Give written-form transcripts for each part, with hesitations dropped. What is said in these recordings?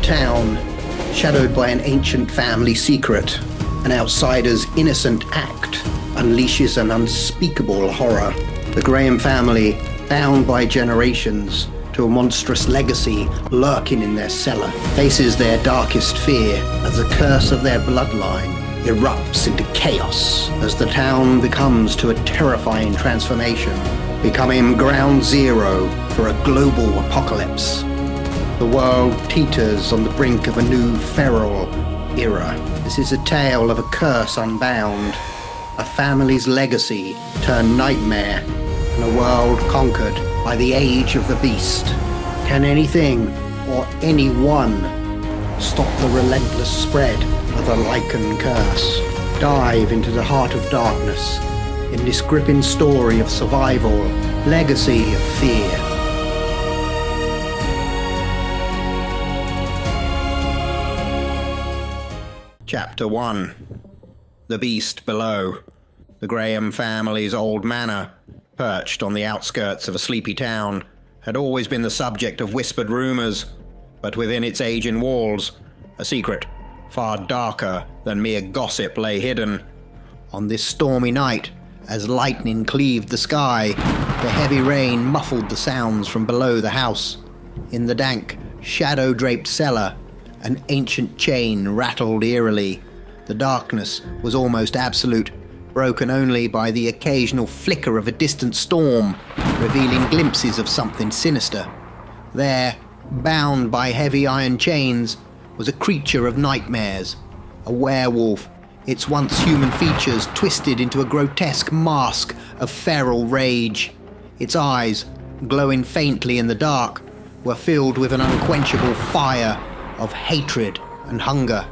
town, shadowed by an ancient family secret. An outsider's innocent act unleashes an unspeakable horror. The Graham family, bound by generations to a monstrous legacy lurking in their cellar, faces their darkest fear as the curse of their bloodline erupts into chaos as the town becomes to a terrifying transformation, becoming ground zero for a global apocalypse. The world teeters on the brink of a new feral era. This is a tale of a curse unbound, a family's legacy turned nightmare, and a world conquered by the age of the beast. Can anything or anyone stop the relentless spread of the Lycan curse? Dive into the heart of darkness in this gripping story of survival, legacy of fear. Chapter 1. The Beast Below. The Graham family's old manor, perched on the outskirts of a sleepy town, had always been the subject of whispered rumours, but within its aging walls, a secret far darker than mere gossip lay hidden. On this stormy night, as lightning cleaved the sky, the heavy rain muffled the sounds from below the house. In the dank, shadow-draped cellar, an ancient chain rattled eerily. The darkness was almost absolute, broken only by the occasional flicker of a distant storm, revealing glimpses of something sinister. There, bound by heavy iron chains, was a creature of nightmares, a werewolf, its once human features twisted into a grotesque mask of feral rage. Its eyes, glowing faintly in the dark, were filled with an unquenchable fire of hatred and hunger.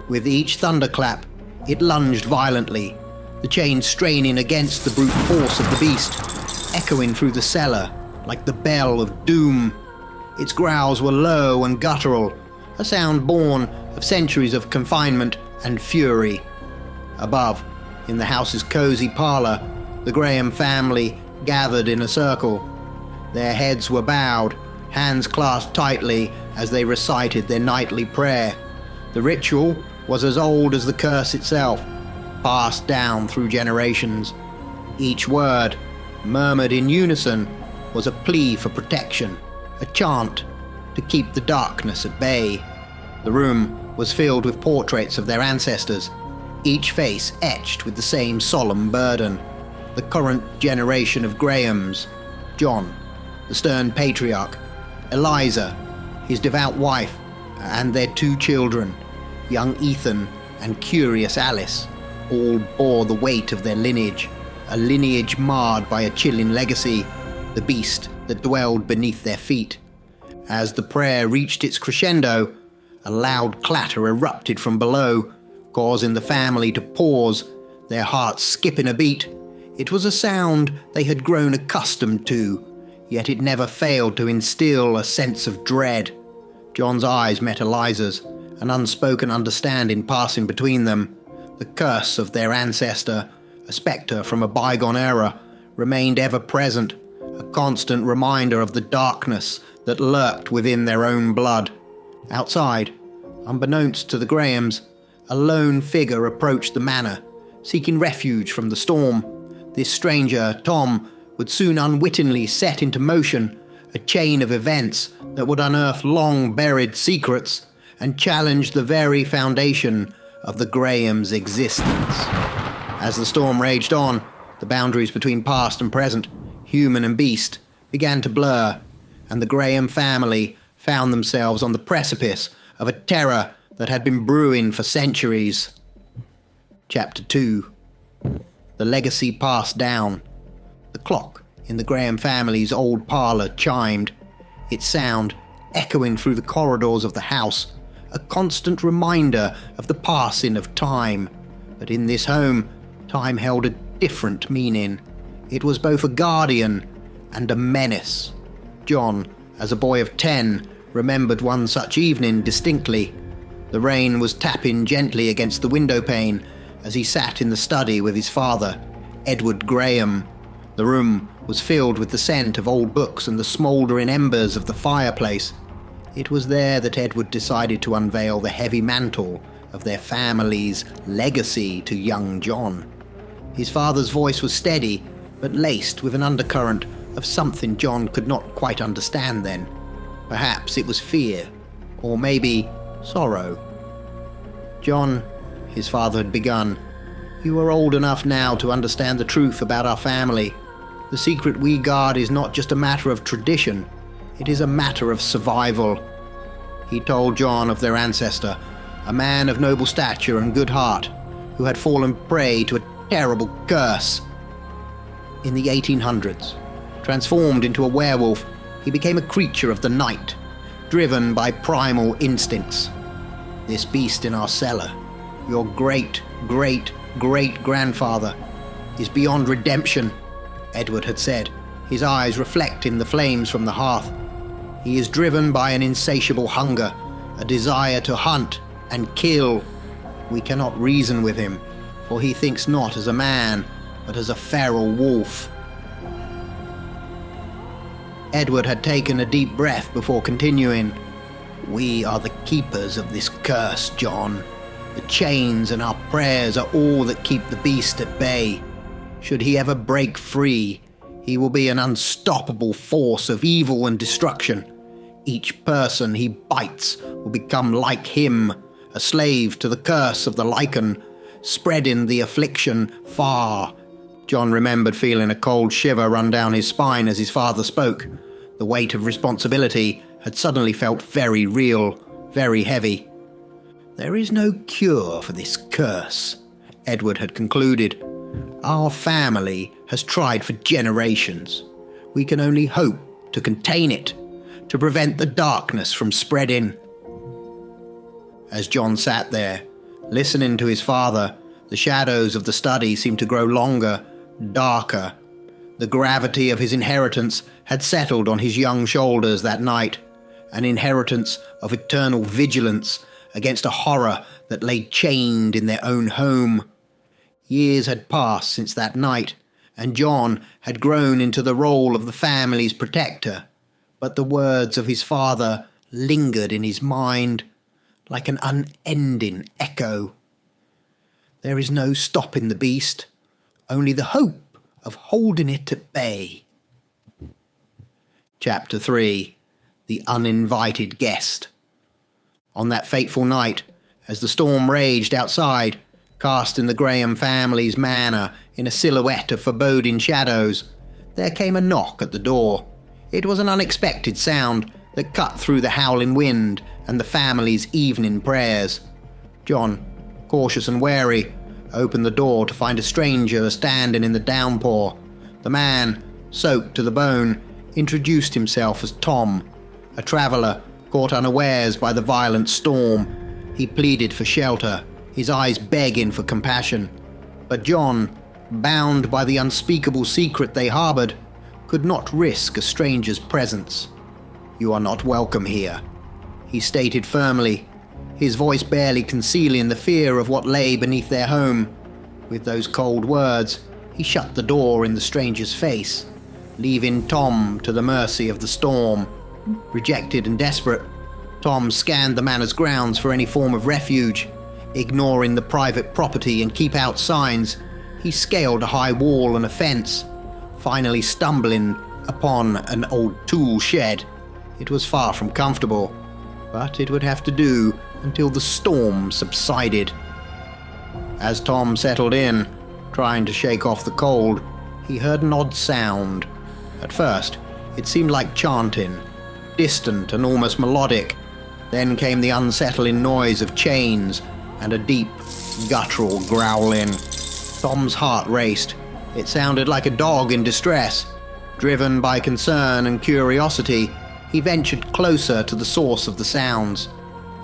With each thunderclap, it lunged violently, the chain straining against the brute force of the beast, echoing through the cellar like the bell of doom. Its growls were low and guttural, a sound born of centuries of confinement and fury. Above, in the house's cozy parlor, the Graham family gathered in a circle. Their heads were bowed, hands clasped tightly as they recited their nightly prayer. The ritual was as old as the curse itself, passed down through generations. Each word, murmured in unison, was a plea for protection, a chant to keep the darkness at bay. The room was filled with portraits of their ancestors, each face etched with the same solemn burden. The current generation of Grahams: John, the stern patriarch; Eliza, his devout wife, and their 2 children, young Ethan and curious Alice, all bore the weight of their lineage, a lineage marred by a chilling legacy, the beast that dwelled beneath their feet. As the prayer reached its crescendo, a loud clatter erupted from below, causing the family to pause, their hearts skipping a beat. It was a sound they had grown accustomed to, yet it never failed to instill a sense of dread. John's eyes met Eliza's, an unspoken understanding passing between them. The curse of their ancestor, a spectre from a bygone era, remained ever present, a constant reminder of the darkness that lurked within their own blood. Outside, unbeknownst to the Grahams, a lone figure approached the manor, seeking refuge from the storm. This stranger, Tom, would soon unwittingly set into motion a chain of events that would unearth long-buried secrets and challenge the very foundation of the Grahams' existence. As the storm raged on, the boundaries between past and present, human and beast, began to blur, and the Graham family found themselves on the precipice of a terror that had been brewing for centuries. Chapter 2. The legacy passed down. The clock in the Graham family's old parlor chimed, its sound echoing through the corridors of the house, a constant reminder of the passing of time. But in this home, time held a different meaning. It was both a guardian and a menace. John, as a boy of 10, remembered one such evening distinctly. The rain was tapping gently against the window pane as he sat in the study with his father, Edward Graham. The room was filled with the scent of old books and the smouldering embers of the fireplace. It was there that Edward decided to unveil the heavy mantle of their family's legacy to young John. His father's voice was steady, but laced with an undercurrent of something John could not quite understand then. Perhaps it was fear, or maybe sorrow. "John," his father had begun, "you are old enough now to understand the truth about our family. The secret we guard is not just a matter of tradition, it is a matter of survival." He told John of their ancestor, a man of noble stature and good heart, who had fallen prey to a terrible curse. In the 1800s, transformed into a werewolf, he became a creature of the night, driven by primal instincts. "This beast in our cellar, your great-great-great-grandfather, is beyond redemption," Edward had said, his eyes reflecting the flames from the hearth. "He is driven by an insatiable hunger, a desire to hunt and kill. We cannot reason with him, for he thinks not as a man, but as a feral wolf." Edward had taken a deep breath before continuing. "We are the keepers of this curse, John. The chains and our prayers are all that keep the beast at bay. Should he ever break free, he will be an unstoppable force of evil and destruction. Each person he bites will become like him, a slave to the curse of the lichen, spreading the affliction far." John remembered feeling a cold shiver run down his spine as his father spoke. The weight of responsibility had suddenly felt very real, very heavy. "There is no cure for this curse," Edward had concluded. "Our family has tried for generations. We can only hope to contain it, to prevent the darkness from spreading." As John sat there, listening to his father, the shadows of the study seemed to grow longer, darker. The gravity of his inheritance had settled on his young shoulders that night, an inheritance of eternal vigilance against a horror that lay chained in their own home. Years had passed since that night, and John had grown into the role of the family's protector, but the words of his father lingered in his mind like an unending echo. "There is no stopping the beast, only the hope of holding it at bay." Chapter 3. The Uninvited Guest. On that fateful night, as the storm raged outside, casting the Graham family's manor in a silhouette of foreboding shadows, there came a knock at the door. It was an unexpected sound that cut through the howling wind and the family's evening prayers. John, cautious and wary, opened the door to find a stranger standing in the downpour. The man, soaked to the bone, introduced himself as Tom, a traveller caught unawares by the violent storm. He pleaded for shelter, his eyes begging for compassion. But John, bound by the unspeakable secret they harboured, could not risk a stranger's presence. "You are not welcome here," he stated firmly, his voice barely concealing the fear of what lay beneath their home. With those cold words, he shut the door in the stranger's face, leaving Tom to the mercy of the storm. Rejected and desperate, Tom scanned the manor's grounds for any form of refuge. Ignoring the private property and keep-out signs, he scaled a high wall and a fence, finally stumbling upon an old tool shed. It was far from comfortable, but it would have to do until the storm subsided. As Tom settled in, trying to shake off the cold, he heard an odd sound. At first, it seemed like chanting, distant and almost melodic. Then came the unsettling noise of chains and a deep, guttural growling. Tom's heart raced. It sounded like a dog in distress. Driven by concern and curiosity, he ventured closer to the source of the sounds.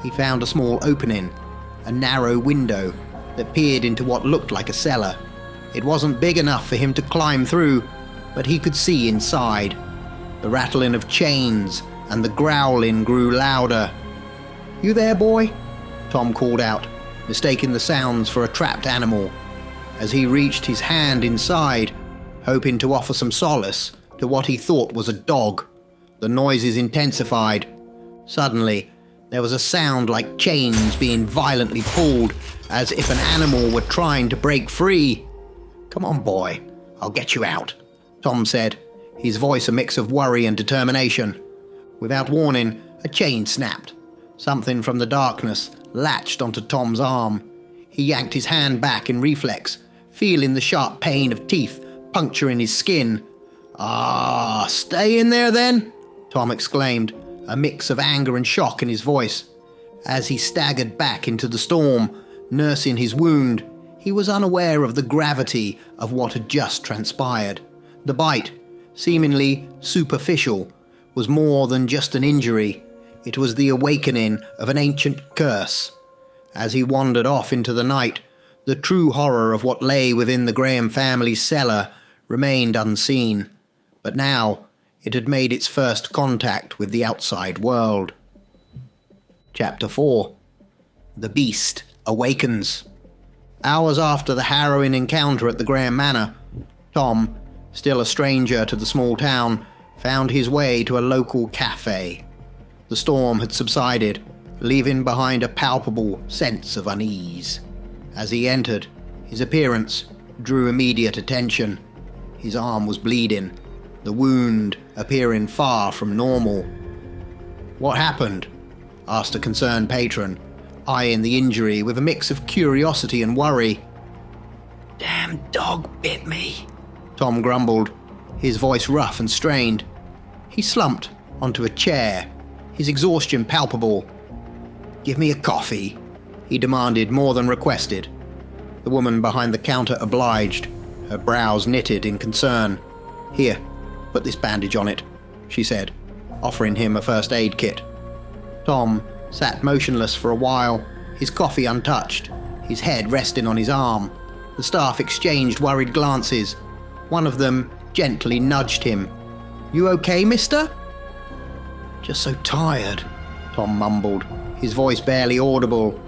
He found a small opening, a narrow window that peered into what looked like a cellar. It wasn't big enough for him to climb through, but he could see inside. The rattling of chains and the growling grew louder. "You there, boy?" Tom called out, mistaking the sounds for a trapped animal. As he reached his hand inside, hoping to offer some solace to what he thought was a dog, the noises intensified. Suddenly, there was a sound like chains being violently pulled, as if an animal were trying to break free. "Come on, boy, I'll get you out," Tom said, his voice a mix of worry and determination. Without warning, a chain snapped. Something from the darkness latched onto Tom's arm. He yanked his hand back in reflex, feeling the sharp pain of teeth puncturing his skin. "Ah, stay in there then," Tom exclaimed, a mix of anger and shock in his voice. As he staggered back into the storm, nursing his wound, he was unaware of the gravity of what had just transpired. The bite, seemingly superficial, was more than just an injury. It was the awakening of an ancient curse. As he wandered off into the night, the true horror of what lay within the Graham family's cellar remained unseen. But now, it had made its first contact with the outside world. Chapter 4. The Beast Awakens. Hours after the harrowing encounter at the Graham Manor, Tom, still a stranger to the small town, found his way to a local cafe. The storm had subsided, leaving behind a palpable sense of unease. As he entered, his appearance drew immediate attention. His arm was bleeding, the wound appearing far from normal. "What happened?" asked a concerned patron, eyeing the injury with a mix of curiosity and worry. "Damn dog bit me," Tom grumbled, his voice rough and strained. He slumped onto a chair, his exhaustion palpable. "Give me a coffee," he demanded more than requested. The woman behind the counter obliged, her brows knitted in concern. "Here, put this bandage on it," she said, offering him a first aid kit. Tom sat motionless for a while, his coffee untouched, his head resting on his arm. The staff exchanged worried glances. One of them gently nudged him. "You okay, mister?" "Just so tired," Tom mumbled, his voice barely audible.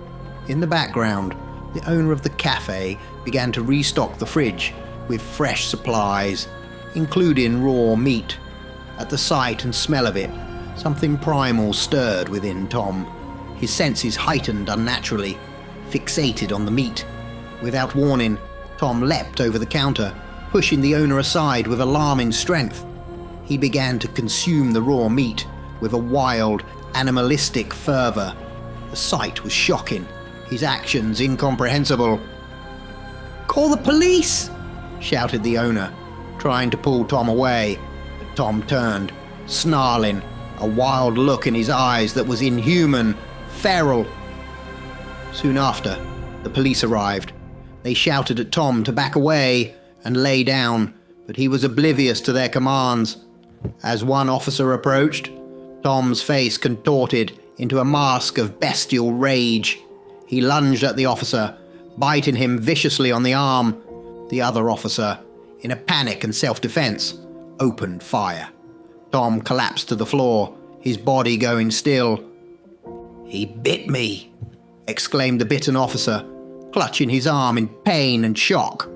In the background, the owner of the cafe began to restock the fridge with fresh supplies, including raw meat. At the sight and smell of it, something primal stirred within Tom. His senses heightened unnaturally, fixated on the meat. Without warning, Tom leapt over the counter, pushing the owner aside with alarming strength. He began to consume the raw meat with a wild, animalistic fervor. The sight was shocking, his actions incomprehensible. "Call the police!" shouted the owner, trying to pull Tom away, but Tom turned, snarling, a wild look in his eyes that was inhuman, feral. Soon after, the police arrived. They shouted at Tom to back away and lay down, but he was oblivious to their commands. As one officer approached, Tom's face contorted into a mask of bestial rage. He lunged at the officer, biting him viciously on the arm. The other officer, in a panic and self-defense, opened fire. Tom collapsed to the floor, his body going still. "He bit me," exclaimed the bitten officer, clutching his arm in pain and shock.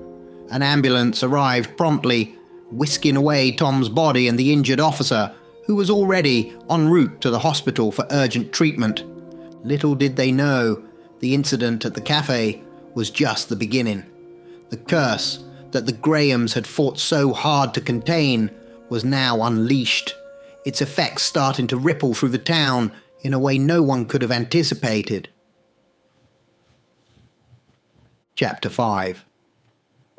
An ambulance arrived promptly, whisking away Tom's body and the injured officer, who was already en route to the hospital for urgent treatment. Little did they know, the incident at the cafe was just the beginning. The curse that the Grahams had fought so hard to contain was now unleashed, its effects starting to ripple through the town in a way no one could have anticipated. Chapter 5.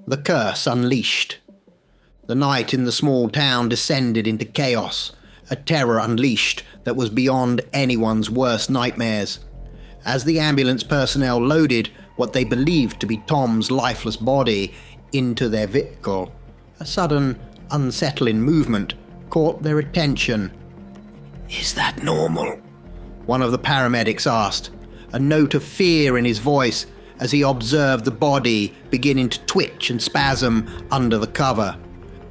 The Curse Unleashed. The night in the small town descended into chaos, a terror unleashed that was beyond anyone's worst nightmares. As the ambulance personnel loaded what they believed to be Tom's lifeless body into their vehicle, a sudden, unsettling movement caught their attention. "Is that normal?" one of the paramedics asked, a note of fear in his voice as he observed the body beginning to twitch and spasm under the cover.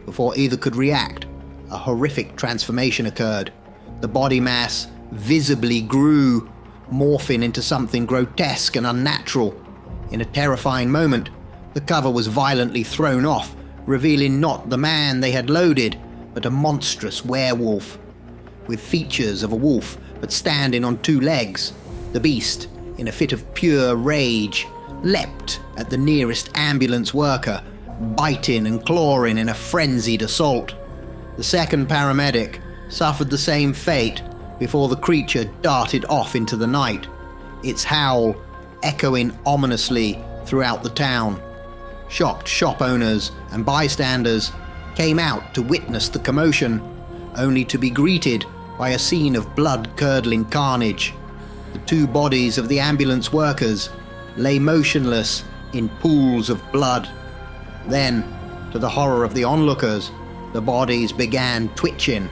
Before either could react, a horrific transformation occurred. The body mass visibly grew, morphing into something grotesque and unnatural. In a terrifying moment, the cover was violently thrown off, revealing not the man they had loaded, but a monstrous werewolf. With features of a wolf but standing on two legs. The beast, in a fit of pure rage, leapt at the nearest ambulance worker, biting and clawing in a frenzied assault. The second paramedic suffered the same fate before the creature darted off into the night, its howl echoing ominously throughout the town. Shocked shop owners and bystanders came out to witness the commotion, only to be greeted by a scene of blood-curdling carnage. The two bodies of the ambulance workers lay motionless in pools of blood. Then, to the horror of the onlookers, the bodies began twitching.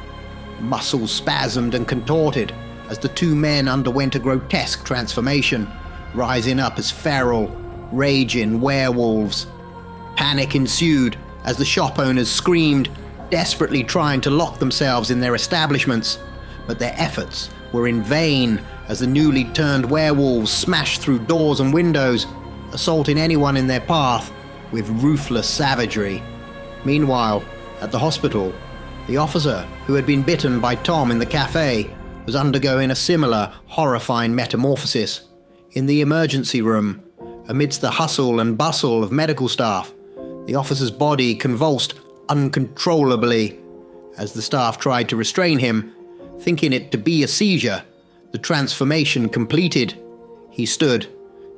Muscles spasmed and contorted as the two men underwent a grotesque transformation, rising up as feral, raging werewolves. Panic ensued as the shop owners screamed, desperately trying to lock themselves in their establishments, but their efforts were in vain as the newly turned werewolves smashed through doors and windows, assaulting anyone in their path with ruthless savagery. Meanwhile, at the hospital, the officer who had been bitten by Tom in the cafe was undergoing a similar horrifying metamorphosis. In the emergency room, amidst the hustle and bustle of medical staff, the officer's body convulsed uncontrollably. As the staff tried to restrain him, thinking it to be a seizure, the transformation completed. He stood,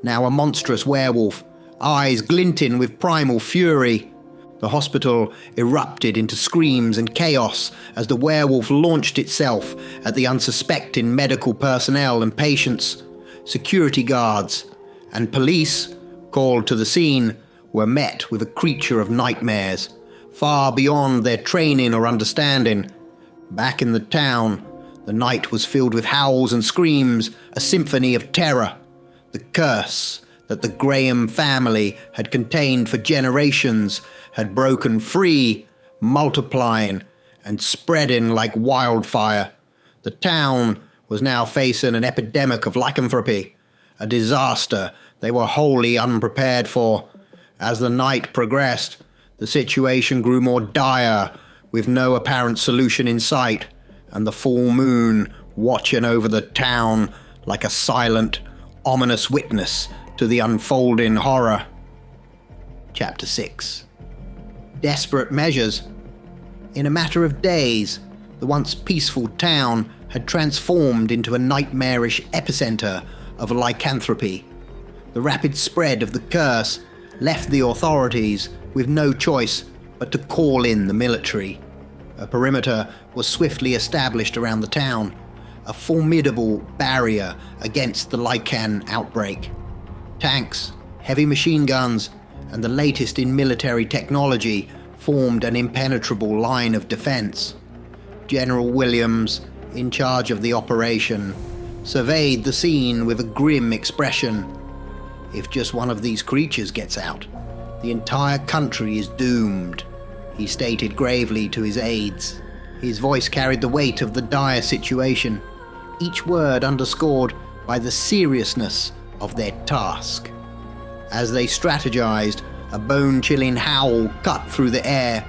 now a monstrous werewolf, eyes glinting with primal fury. The hospital erupted into screams and chaos as the werewolf launched itself at the unsuspecting medical personnel and patients. Security guards and police, called to the scene, were met with a creature of nightmares, far beyond their training or understanding. Back in the town, the night was filled with howls and screams, a symphony of terror. The curse that the Graham family had contained for generations had broken free, multiplying and spreading like wildfire. The town was now facing an epidemic of lycanthropy, a disaster they were wholly unprepared for. As the night progressed, the situation grew more dire, with no apparent solution in sight, and the full moon watching over the town like a silent, ominous witness to the unfolding horror. Chapter 6. Desperate measures. In a matter of days, the once peaceful town had transformed into a nightmarish epicenter of lycanthropy. The rapid spread of the curse left the authorities with no choice but to call in the military. A perimeter was swiftly established around the town, a formidable barrier against the Lycan outbreak. Tanks, heavy machine guns, and the latest in military technology formed an impenetrable line of defense. General Williams, in charge of the operation, surveyed the scene with a grim expression. If just one of these creatures gets out, the entire country is doomed, he stated gravely to his aides. His voice carried the weight of the dire situation, each word underscored by the seriousness of their task. As they strategized, a bone-chilling howl cut through the air.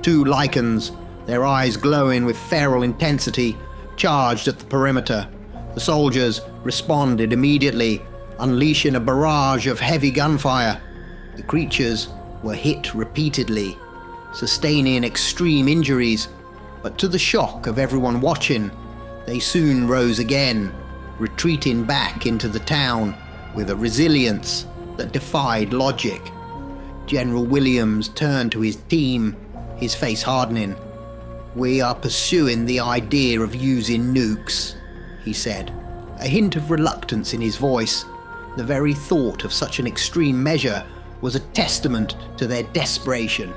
Two Lycans, their eyes glowing with feral intensity, charged at the perimeter. The soldiers responded immediately, unleashing a barrage of heavy gunfire. The creatures were hit repeatedly, sustaining extreme injuries, but to the shock of everyone watching, they soon rose again, retreating back into the town with a resilience that defied logic. General Williams turned to his team, his face hardening. "We are pursuing the idea of using nukes," he said, a hint of reluctance in his voice. The very thought of such an extreme measure was a testament to their desperation.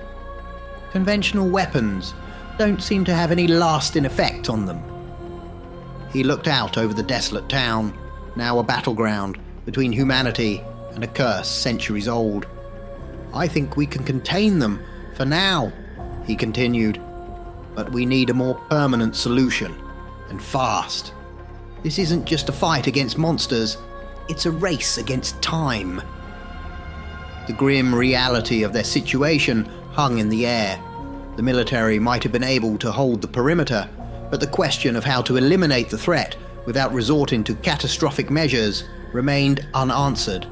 Conventional weapons don't seem to have any lasting effect on them. He looked out over the desolate town, now a battleground between humanity and a curse centuries old. "I think we can contain them, for now," he continued. "But we need a more permanent solution, and fast. This isn't just a fight against monsters, it's a race against time." The grim reality of their situation hung in the air. The military might have been able to hold the perimeter, but the question of how to eliminate the threat without resorting to catastrophic measures, remained unanswered.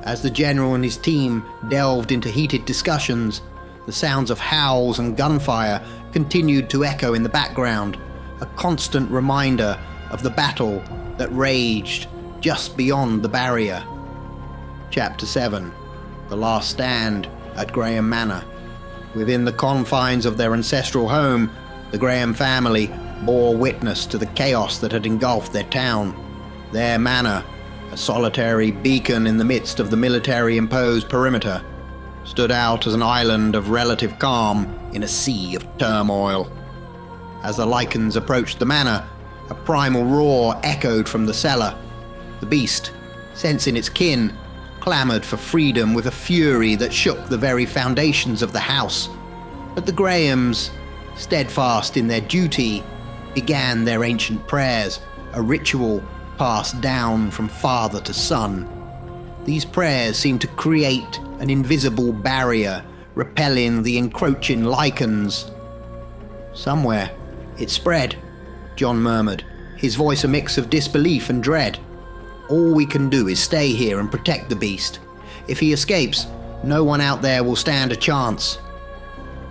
As the general and his team delved into heated discussions, the sounds of howls and gunfire continued to echo in the background, a constant reminder of the battle that raged just beyond the barrier. Chapter 7. The Last Stand at Graham Manor. Within the confines of their ancestral home, the Graham family bore witness to the chaos that had engulfed their town. Their manor, a solitary beacon in the midst of the military-imposed perimeter, stood out as an island of relative calm in a sea of turmoil. As the Lycans approached the manor, a primal roar echoed from the cellar. The beast, sensing its kin, clamoured for freedom with a fury that shook the very foundations of the house. But the Grahams, steadfast in their duty, began their ancient prayers, a ritual passed down from father to son. These prayers seemed to create an invisible barrier, repelling the encroaching Lycans. Somewhere, it spread, John murmured, his voice a mix of disbelief and dread. All we can do is stay here and protect the beast. If he escapes, no one out there will stand a chance.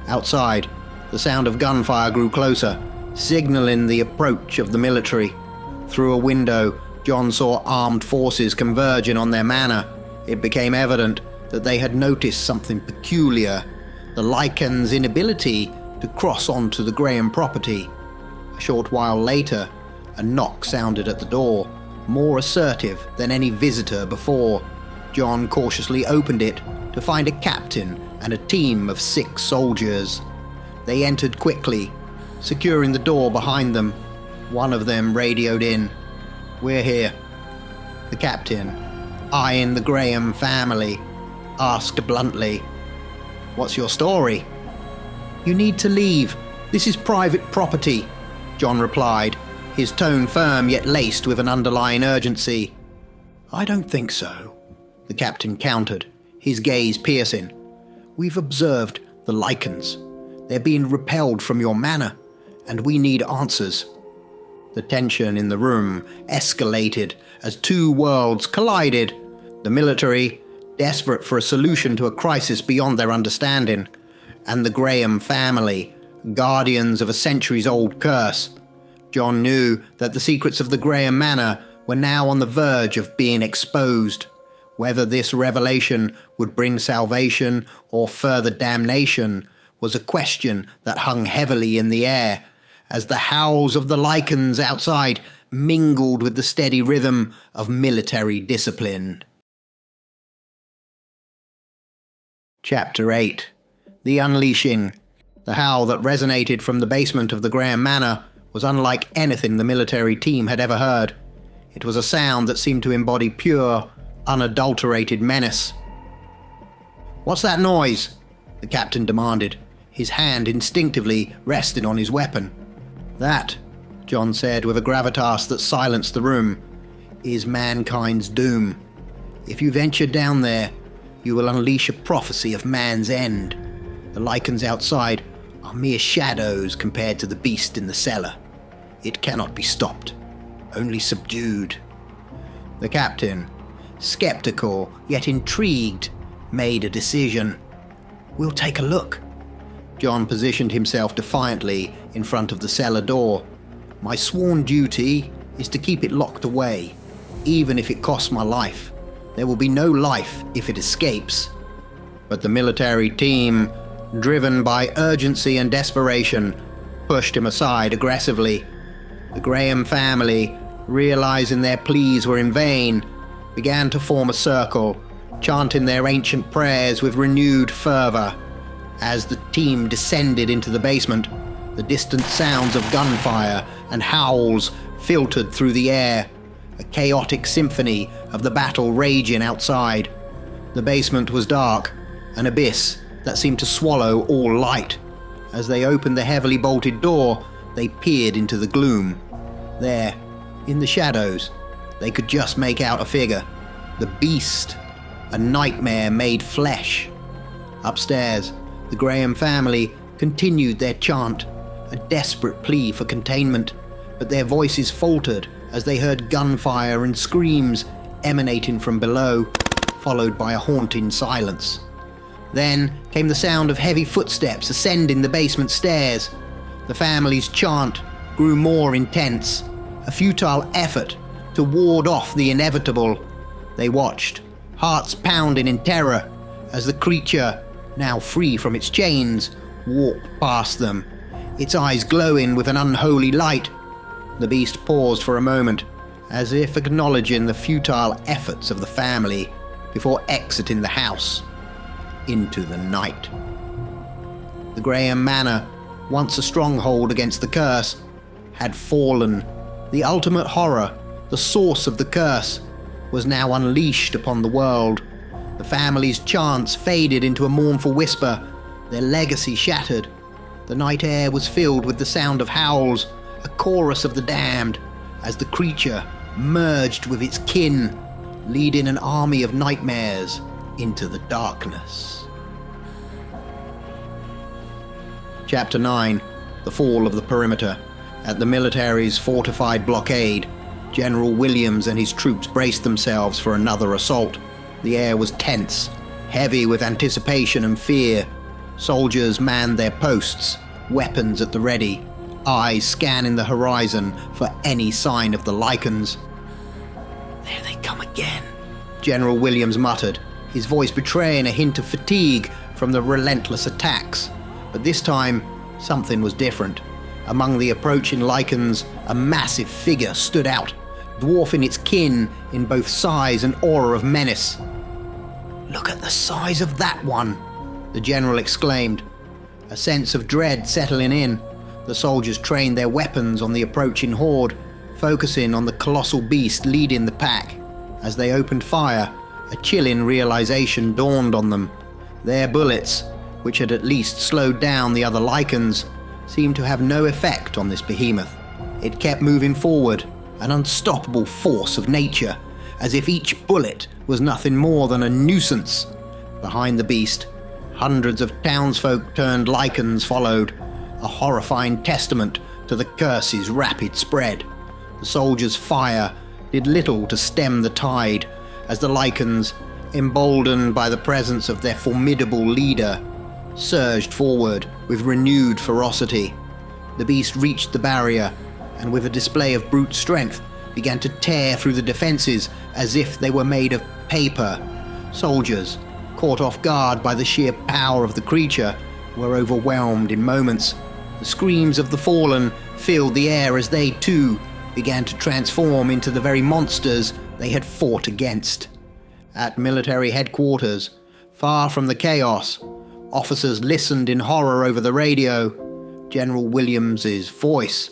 Outside, the sound of gunfire grew closer, signaling the approach of the military. Through a window, John saw armed forces converging on their manor. It became evident that they had noticed something peculiar: the Lycans' inability to cross onto the Graham property. A short while later, a knock sounded at the door, more assertive than any visitor before. John cautiously opened it to find a captain and a team of 6 soldiers. They entered quickly, securing the door behind them. One of them radioed in, "We're here." The captain, eyeing the Graham family, asked bluntly, "What's your story?" "You need to leave. This is private property," John replied, his tone firm yet laced with an underlying urgency. "I don't think so," the captain countered, his gaze piercing. "We've observed the Lycans. They're being repelled from your manor, and we need answers." The tension in the room escalated as 2 worlds collided. The military, desperate for a solution to a crisis beyond their understanding, and the Graham family, guardians of a centuries-old curse. John knew that the secrets of the Graham Manor were now on the verge of being exposed. Whether this revelation would bring salvation or further damnation was a question that hung heavily in the air, as the howls of the Lycans outside mingled with the steady rhythm of military discipline. Chapter 8. The Unleashing. The howl that resonated from the basement of the Graham Manor was unlike anything the military team had ever heard. It was a sound that seemed to embody pure, unadulterated menace. "What's that noise?" the captain demanded, his hand instinctively rested on his weapon. "That," John said with a gravitas that silenced the room, "is mankind's doom. If you venture down there, you will unleash a prophecy of man's end. The Lycans outside are mere shadows compared to the beast in the cellar. It cannot be stopped, only subdued." The captain, skeptical yet intrigued, made a decision. "We'll take a look." John positioned himself defiantly in front of the cellar door. "My sworn duty is to keep it locked away, even if it costs my life. There will be no life if it escapes." But the military team, driven by urgency and desperation, pushed him aside aggressively. The Graham family, realizing their pleas were in vain, began to form a circle, chanting their ancient prayers with renewed fervor. As the team descended into the basement, the distant sounds of gunfire and howls filtered through the air, a chaotic symphony of the battle raging outside. The basement was dark, an abyss that seemed to swallow all light. As they opened the heavily bolted door, they peered into the gloom. There, in the shadows, they could just make out a figure. The beast, a nightmare made flesh. Upstairs, the Graham family continued their chant, a desperate plea for containment. but their voices faltered as they heard gunfire and screams emanating from below, followed by a haunting silence. Then came the sound of heavy footsteps ascending the basement stairs. The family's chant grew more intense, a futile effort to ward off the inevitable. They watched, hearts pounding in terror, as the creature, now free from its chains, walked past them, its eyes glowing with an unholy light. The beast paused for a moment, as if acknowledging the futile efforts of the family before exiting the house into the night. The Graham Manor, once a stronghold against the curse, had fallen. The ultimate horror, the source of the curse, was now unleashed upon the world. The family's chants faded into a mournful whisper, their legacy shattered. The night air was filled with the sound of howls, a chorus of the damned, as the creature merged with its kin, leading an army of nightmares into the darkness. Chapter 9. The Fall of the Perimeter. At the military's fortified blockade, General Williams and his troops braced themselves for another assault. The air was tense, heavy with anticipation and fear. Soldiers manned their posts, weapons at the ready, eyes scanning the horizon for any sign of the Lycans. "There they come again," General Williams muttered, his voice betraying a hint of fatigue from the relentless attacks. But this time, something was different. Among the approaching Lycans, a massive figure stood out, dwarfing its kin in both size and aura of menace. "Look at the size of that one," the general exclaimed, a sense of dread settling in. The soldiers trained their weapons on the approaching horde, focusing on the colossal beast leading the pack. As they opened fire, a chilling realization dawned on them. Their bullets, which had at least slowed down the other Lycans, seemed to have no effect on this behemoth. It kept moving forward, an unstoppable force of nature, as if each bullet was nothing more than a nuisance. Behind the beast, hundreds of townsfolk turned Lycans followed, a horrifying testament to the curse's rapid spread. The soldiers' fire did little to stem the tide, as the Lycans, emboldened by the presence of their formidable leader, surged forward with renewed ferocity. The beast reached the barrier, and with a display of brute strength, began to tear through the defenses as if they were made of paper. Soldiers, caught off guard by the sheer power of the creature, were overwhelmed in moments. The screams of the fallen filled the air as they, too, began to transform into the very monsters they had fought against. At military headquarters, far from the chaos, officers listened in horror over the radio. General Williams's voice,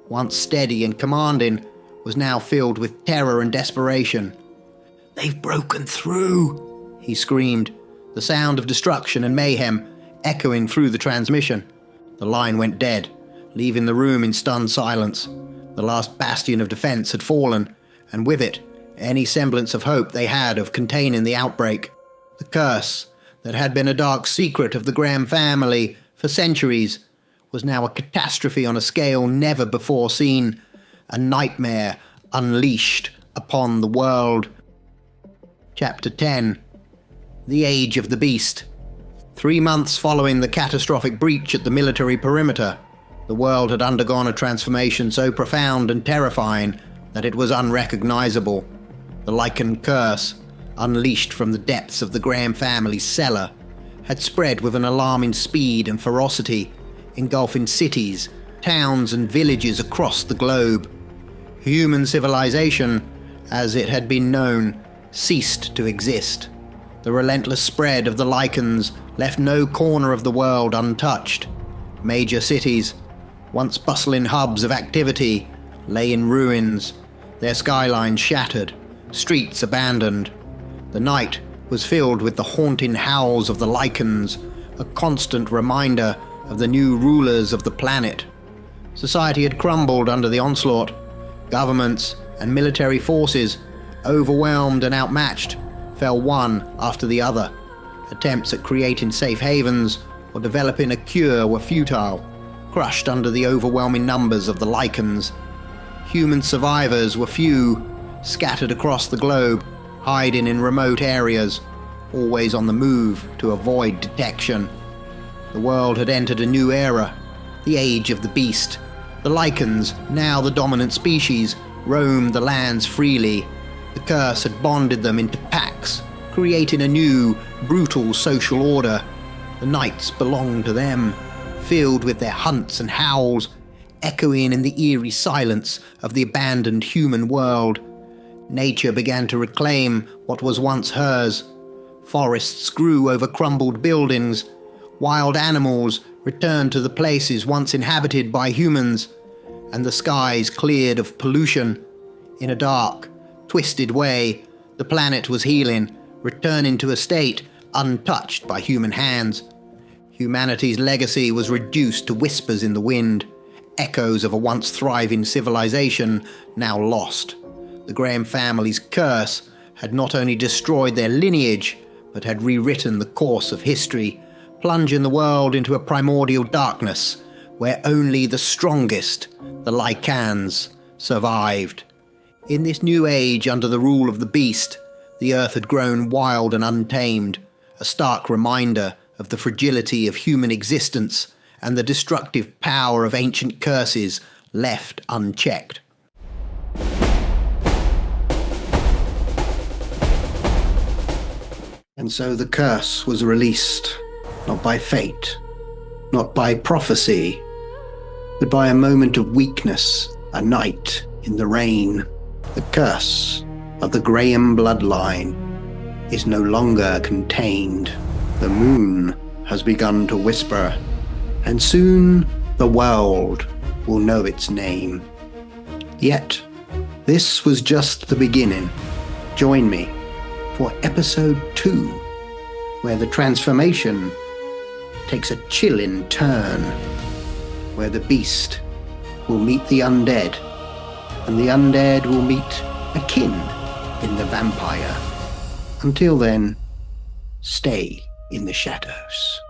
once steady and commanding, was now filled with terror and desperation. "They've broken through," he screamed, the sound of destruction and mayhem echoing through the transmission. The line went dead, leaving the room in stunned silence. The last bastion of defense had fallen, and with it, any semblance of hope they had of containing the outbreak. The curse, that had been a dark secret of the Graham family for centuries, was now a catastrophe on a scale never before seen, a nightmare unleashed upon the world. Chapter 10. The Age of the Beast. 3 months following the catastrophic breach at the military perimeter, the world had undergone a transformation so profound and terrifying that it was unrecognizable. The Lycan curse, unleashed from the depths of the Graham family's cellar, had spread with an alarming speed and ferocity, engulfing cities, towns, and villages across the globe. Human civilization, as it had been known, ceased to exist. The relentless spread of the Lycans left no corner of the world untouched. Major cities, once bustling hubs of activity, lay in ruins, their skylines shattered, streets abandoned. The night was filled with the haunting howls of the Lycans, a constant reminder of the new rulers of the planet. Society had crumbled under the onslaught. Governments and military forces, overwhelmed and outmatched, fell one after the other. Attempts at creating safe havens or developing a cure were futile, crushed under the overwhelming numbers of the Lycans. Human survivors were few, scattered across the globe, hiding in remote areas, always on the move to avoid detection. The world had entered a new era, the age of the beast. The Lycans, now the dominant species, roamed the lands freely. The curse had bonded them into packs, creating a new, brutal social order. The nights belonged to them, filled with their hunts and howls, echoing in the eerie silence of the abandoned human world. Nature began to reclaim what was once hers. Forests grew over crumbled buildings. Wild animals returned to the places once inhabited by humans, and the skies cleared of pollution. In a dark, twisted way, the planet was healing, returning to a state untouched by human hands. Humanity's legacy was reduced to whispers in the wind, echoes of a once thriving civilization now lost. The Graham family's curse had not only destroyed their lineage, but had rewritten the course of history, plunging the world into a primordial darkness where only the strongest, the Lycans, survived. In this new age under the rule of the beast, the earth had grown wild and untamed, a stark reminder of the fragility of human existence and the destructive power of ancient curses left unchecked. And so the curse was released, not by fate, not by prophecy, but by a moment of weakness, a night in the rain. The curse of the Graham bloodline is no longer contained. The moon has begun to whisper, and soon the world will know its name. Yet, this was just the beginning. Join me for episode 2, where the transformation takes a chilling turn, where the beast will meet the undead, and the undead will meet a kin in the vampire. Until then, stay in the shadows.